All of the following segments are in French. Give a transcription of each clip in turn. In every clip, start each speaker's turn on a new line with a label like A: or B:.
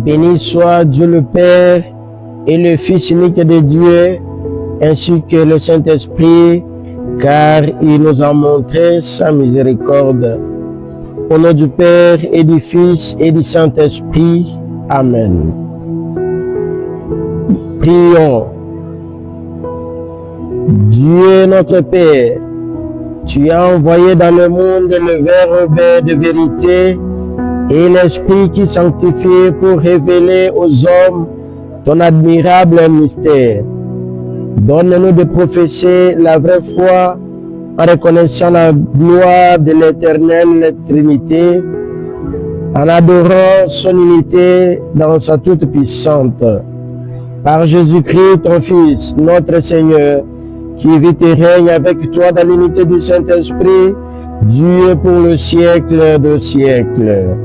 A: Béni soit Dieu le Père et le Fils unique de Dieu, ainsi que le Saint-Esprit, car il nous a montré sa miséricorde. Au nom du Père et du Fils et du Saint-Esprit. Amen. Prions. Dieu notre Père, tu as envoyé dans le monde le Verbe de vérité et l'Esprit qui sanctifie pour révéler aux hommes ton admirable mystère. Donne-nous de professer la vraie foi en reconnaissant la gloire de l'éternelle Trinité, en adorant son unité dans sa toute-puissante. Par Jésus-Christ, ton Fils, notre Seigneur, qui vit et règne avec toi dans l'unité du Saint-Esprit, Dieu pour le siècle des siècles.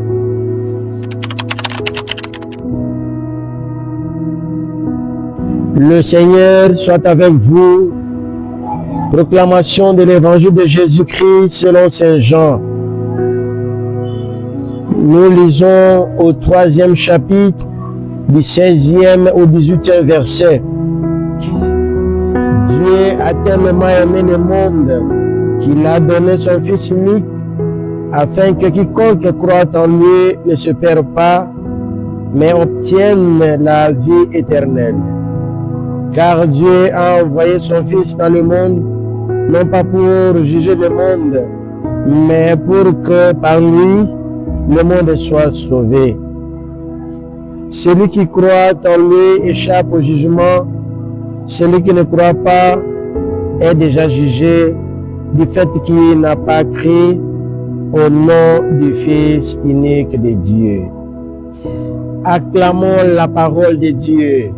A: Le Seigneur soit avec vous. Proclamation de l'évangile de Jésus-Christ selon Saint Jean. Nous lisons au 3e chapitre du 16e au 18e verset. Dieu a tellement aimé le monde qu'il a donné son Fils unique afin que quiconque croit en lui ne se perde pas, mais obtienne la vie éternelle. Car Dieu a envoyé son Fils dans le monde, non pas pour juger le monde, mais pour que par lui, le monde soit sauvé. Celui qui croit en lui échappe au jugement. Celui qui ne croit pas est déjà jugé du fait qu'il n'a pas cru au nom du Fils unique de Dieu. Acclamons la parole de Dieu.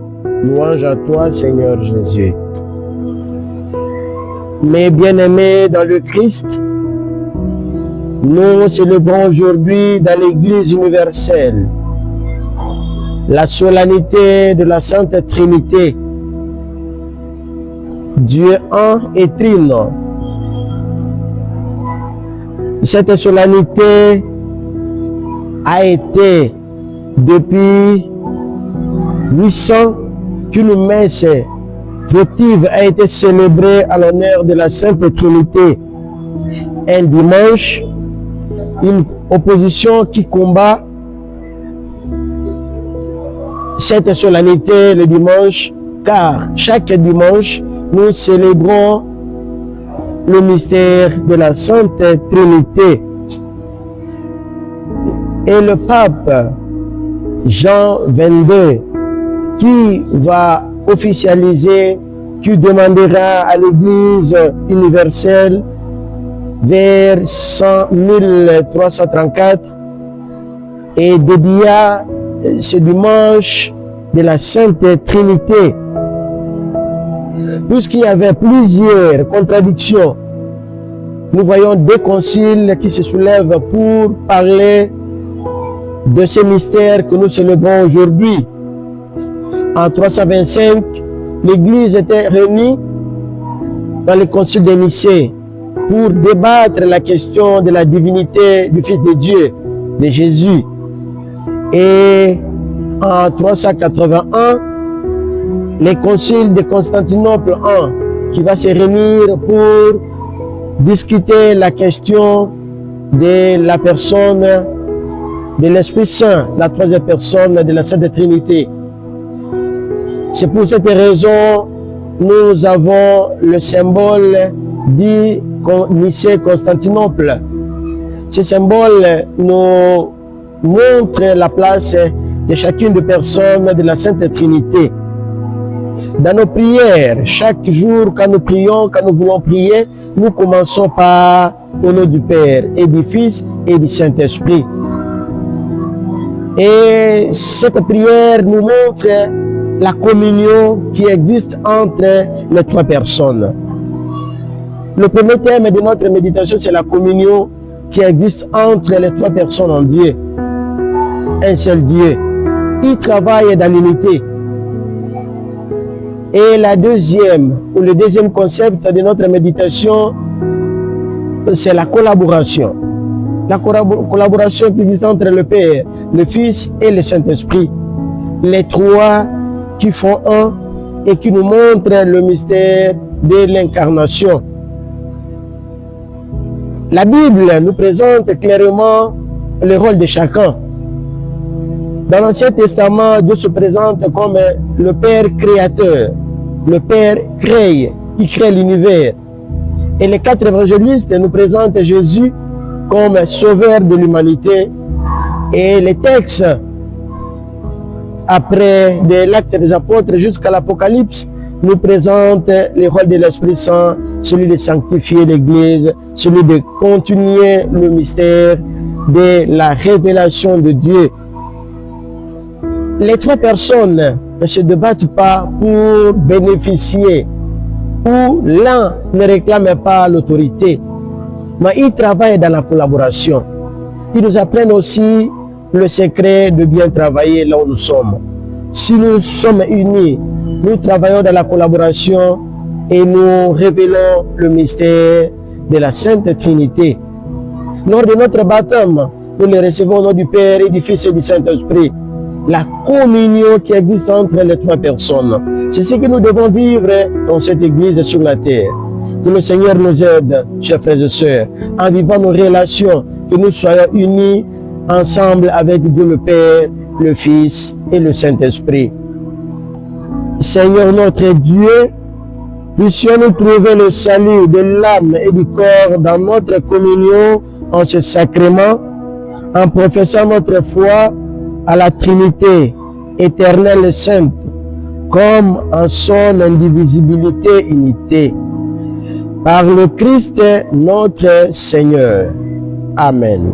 A: Louange à toi, Seigneur Jésus. Mes bien-aimés dans le Christ, nous célébrons aujourd'hui dans l'Église universelle la solennité de la Sainte Trinité. Dieu un et trine. Cette solennité a été depuis 800 qu'une messe votive a été célébrée à l'honneur de la Sainte Trinité. Un dimanche, une opposition qui combat cette solennité le dimanche, car chaque dimanche, nous célébrons le mystère de la Sainte Trinité. Et le pape Jean 22, qui va officialiser, qui demandera à l'Église universelle vers 1334 et dédia ce dimanche de la Sainte Trinité. Puisqu'il y avait plusieurs contradictions, nous voyons deux conciles qui se soulèvent pour parler de ces mystères que nous célébrons aujourd'hui. En 325, l'Église était réunie dans le concile de Nicée pour débattre la question de la divinité du Fils de Dieu, de Jésus. Et en 381, le concile de Constantinople I, qui va se réunir pour discuter la question de la personne de l'Esprit Saint, la troisième personne de la Sainte Trinité. C'est pour cette raison nous avons le symbole dit Nicée-Constantinople. Ce symbole nous montre la place de chacune des personnes de la Sainte Trinité. Dans nos prières, chaque jour quand nous prions, quand nous voulons prier, nous commençons par au nom du Père et du Fils et du Saint-Esprit. Et cette prière nous montre la communion qui existe entre les trois personnes. Le premier thème de notre méditation, c'est la communion qui existe entre les trois personnes en Dieu. Un seul Dieu. Il travaille dans l'unité. Et la deuxième, ou le deuxième concept de notre méditation, c'est la collaboration. La collaboration qui existe entre le Père, le Fils et le Saint-Esprit. les trois qui font un et qui nous montrent le mystère de l'incarnation. La Bible nous présente clairement le rôle de chacun. Dans l'Ancien Testament, Dieu se présente comme le Père créateur. Le Père crée, il crée l'univers. Et les 4 évangélistes nous présentent Jésus comme sauveur de l'humanité. Et les textes, après de l'Acte des Apôtres jusqu'à l'Apocalypse, nous présentent le rôle de l'Esprit Saint, celui de sanctifier l'Église, celui de continuer le mystère de la révélation de Dieu. Les 3 personnes ne se débattent pas pour bénéficier, où l'un ne réclame pas l'autorité, mais ils travaillent dans la collaboration. Ils nous apprennent aussi le secret de bien travailler là où nous sommes. Si nous sommes unis, nous travaillons dans la collaboration et nous révélons le mystère de la Sainte Trinité. Lors de notre baptême, nous le recevons au nom du Père et du Fils et du Saint-Esprit. La communion qui existe entre les 3 personnes. C'est ce que nous devons vivre dans cette Église sur la terre. Que le Seigneur nous aide, chers frères et sœurs, en vivant nos relations, que nous soyons unis ensemble avec Dieu le Père, le Fils et le Saint-Esprit. Seigneur notre Dieu, puissions-nous trouver le salut de l'âme et du corps dans notre communion en ce sacrement, en professant notre foi à la Trinité éternelle et sainte, comme en son indivisibilité unité. Par le Christ notre Seigneur. Amen.